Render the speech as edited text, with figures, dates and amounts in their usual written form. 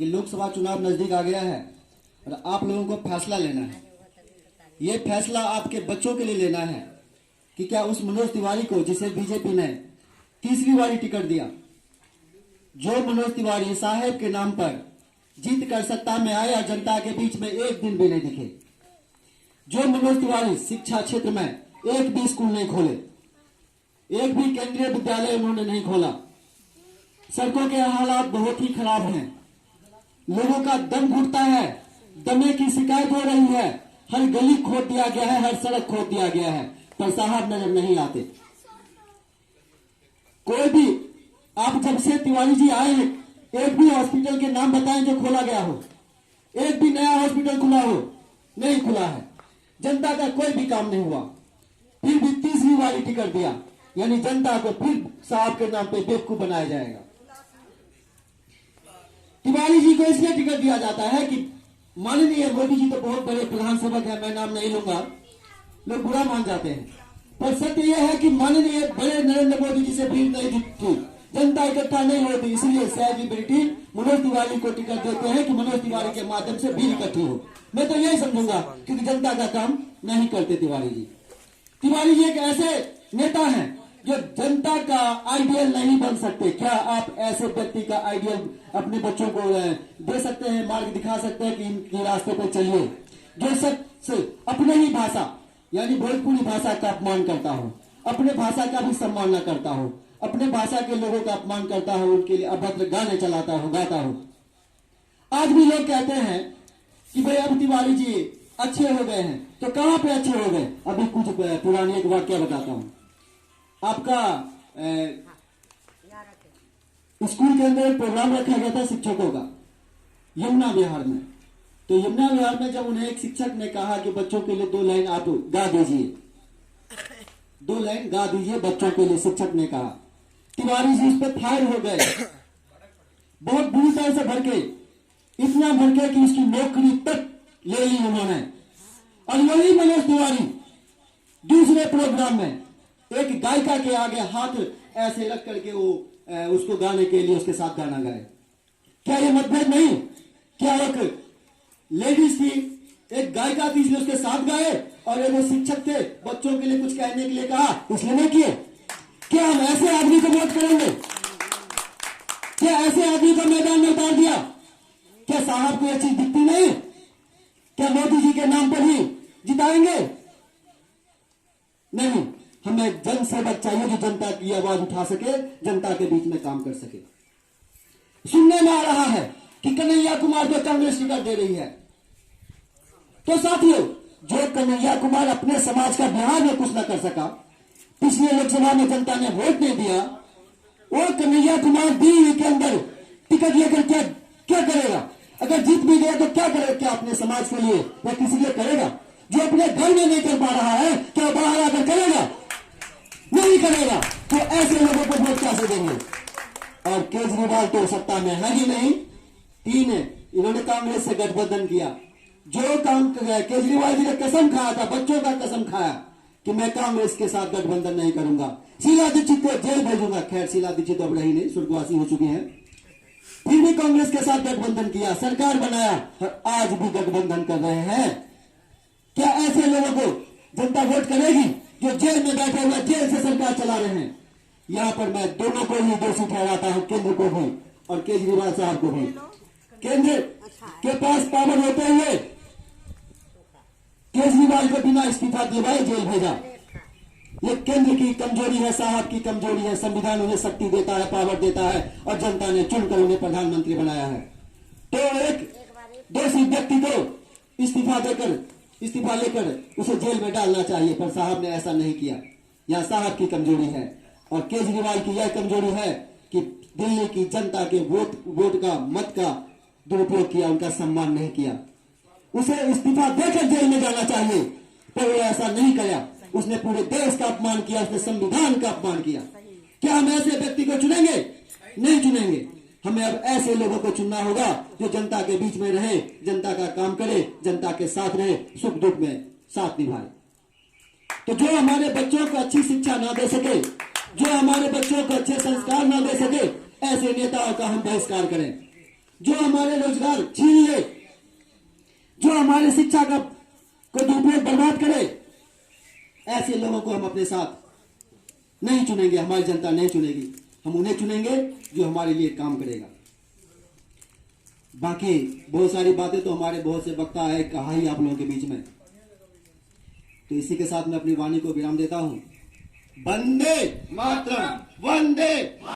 कि लोकसभा चुनाव नजदीक आ गया है और आप लोगों को फैसला लेना है। ये फैसला आपके बच्चों के लिए लेना है कि क्या उस मनोज तिवारी को, जिसे बीजेपी ने तीसरी बारी टिकट दिया, जो मनोज तिवारी साहेब के नाम पर जीत कर सत्ता में आए और जनता के बीच में एक दिन भी नहीं दिखे, जो मनोज तिवारी शिक्षा क्षेत्र में एक भी स्कूल नहीं खोले, एक भी केंद्रीय विद्यालय उन्होंने नहीं खोला, सड़कों के हालात बहुत ही खराब हैं, लोगों का दम घुटता है, दमे की शिकायत हो रही है, हर गली खोद दिया गया है, हर सड़क खोद दिया गया है, पर साहब नजर नहीं आते। कोई भी, आप जब से तिवारी जी आए हैं, एक भी हॉस्पिटल के नाम बताएं जो खोला गया हो, एक भी नया हॉस्पिटल खुला हो? नहीं खुला है। जनता का कोई भी काम नहीं हुआ, फिर भी तीसरी बारी टिकट दिया, यानी जनता को फिर साहब के नाम पे बेवकूफ बनाया जाएगा। तिवारी जी को इसलिए टिकट दिया जाता है कि माननीय मोदी जी तो बहुत बड़े प्रधान सेवक है, मैं नाम नहीं लूंगा, लोग बुरा मान जाते हैं, पर सत्य यह है कि माननीय बड़े नरेंद्र मोदी जी से भीड़ नहीं दिखती, जनता इकट्ठा नहीं होती, इसलिए सेलिब्रिटी मनोज तिवारी को टिकट देते हैं कि मनोज तिवारी के माध्यम से भीड़ इकट्ठी हो। मैं तो यही समझूंगा, क्योंकि जनता का काम नहीं करते तिवारी जी। तिवारी जी एक ऐसे नेता हैं जो जनता का आइडियल नहीं बन सकते। क्या आप ऐसे व्यक्ति का आइडियल अपने बच्चों को दे सकते हैं, मार्ग दिखा सकते हैं कि इनके रास्ते पर चलिए, जो शख्स अपने ही भाषा यानी भोजपुरी भाषा का अपमान करता हो, अपने भाषा का भी सम्मान न करता हो, अपने भाषा के लोगों का अपमान करता हो, उनके लिए अभद्र गाने चलाता हो, गाता हो। आज भी लोग कहते हैं कि भाई अब तिवारी जी अच्छे हो गए हैं, तो कहां पे अच्छे हो गए? अभी कुछ पुरानी एक वाक्य बताता हूं। आपका स्कूल के अंदर एक प्रोग्राम रखा गया था शिक्षकों का यमुना विहार में। तो यमुना विहार में जब उन्हें एक शिक्षक ने कहा कि बच्चों के लिए 2 लाइन आप गा दीजिए, 2 लाइन गा दीजिए बच्चों के लिए, शिक्षक ने कहा। तिवारी जी उस पर फायर हो गए, बहुत बुरी तरह से भड़के, इतना भड़के कि उसकी नौकरी तक ले ली उन्होंने। और यही मनोज तिवारी दूसरे प्रोग्राम में एक गायिका के आगे हाथ ऐसे रख करके वो उसको गाने के लिए उसके साथ गाना गाए। क्या ये मतभेद नहीं? क्या एक लेडीज थी, एक गायिका थी इसलिए उसके साथ गाए, और एक शिक्षक थे बच्चों के लिए कुछ कहने के लिए कहा इसलिए नहीं किए? क्या हम ऐसे आदमी को वोट करेंगे? क्या ऐसे आदमी को मैदान में उतार दिया? क्या साहब को यह चीज दिखती नहीं? क्या मोदी जी के नाम पर ही जिताएंगे? नहीं, हमें जन सेवक चाहिए जो जनता की आवाज उठा सके, जनता के बीच में काम कर सके। सुनने में आ रहा है कि कन्हैया कुमार को कांग्रेस टिकट दे रही है। तो साथियों, जो कन्हैया कुमार अपने समाज का बिहार में कुछ न कर सका, पिछले लोकसभा में जनता ने वोट नहीं दिया, वो कन्हैया कुमार दिल्ली के अंदर टिकट लेकर क्या करेगा? अगर जीत भी गया तो क्या करेगा? क्या अपने समाज के लिए या किसी लिए करेगा? जो अपने घर में नहीं कर पा रहा है, क्या बाहर आकर करेगा? नहीं करेगा। तो ऐसे लोगों को वोट कैसे देंगे? और केजरीवाल तो सत्ता में है ही नहीं। 3 इन्होंने कांग्रेस से गठबंधन किया। जो काम केजरीवाल जी ने कसम खाया था, बच्चों का कसम खाया कि मैं कांग्रेस के साथ गठबंधन नहीं करूंगा, शीला दीक्षित को जेल भेजूंगा। खैर शीला दीक्षित अब रही नहीं, स्वर्गवासी हो चुकी हैं। फिर भी कांग्रेस के साथ गठबंधन किया, सरकार बनाया, और आज भी गठबंधन कर रहे हैं। क्या ऐसे लोगों को जनता वोट करेगी जो जेल में बैठे हुए, जेल से सरकार चला रहे हैं? यहां पर मैं दोनों को ही दोषी ठहराता हूं, केंद्र को भी और केजरीवाल साहब को भी। केंद्र के पास पावर होते हुए केजरीवाल को बिना इस्तीफा दिए जेल भेजा। ये केंद्र की कमजोरी है, साहब की कमजोरी है। संविधान उन्हें शक्ति देता है, पावर देता है, और जनता ने चुनकर उन्हें प्रधानमंत्री बनाया है। तो एक दोषी व्यक्ति को इस्तीफा लेकर उसे जेल में डालना चाहिए, पर साहब ने ऐसा नहीं किया। यह साहब की कमजोरी है, और केजरीवाल की यह कमजोरी है कि दिल्ली की जनता के वोट का, मत का दुरुपयोग किया, उनका सम्मान नहीं किया। उसे इस्तीफा देकर जेल में जाना चाहिए, पर वो ऐसा नहीं किया। उसने पूरे देश का अपमान किया, उसने संविधान का अपमान किया। क्या हम ऐसे व्यक्ति को चुनेंगे? नहीं चुनेंगे। हमें अब ऐसे लोगों को चुनना होगा जो जनता के बीच में रहे, जनता का काम करे, जनता के साथ रहे, सुख दुख में साथ निभाए। तो जो हमारे बच्चों को अच्छी शिक्षा ना दे सके, जो हमारे बच्चों को अच्छे संस्कार ना दे सके, ऐसे नेताओं का हम बहिष्कार करें। जो हमारे रोजगार छीन ले, जो हमारे शिक्षा का को दुरुपयोग बर्बाद करे, ऐसे लोगों को हम अपने साथ नहीं चुनेंगे। हमारी जनता नहीं चुनेगी। हम उन्हें चुनेंगे जो हमारे लिए काम करेगा। बाकी बहुत सारी बातें तो हमारे बहुत से वक्ता है कहा ही आप लोगों के बीच में। तो इसी के साथ मैं अपनी वाणी को विराम देता हूं। वंदे मातरम, वंदे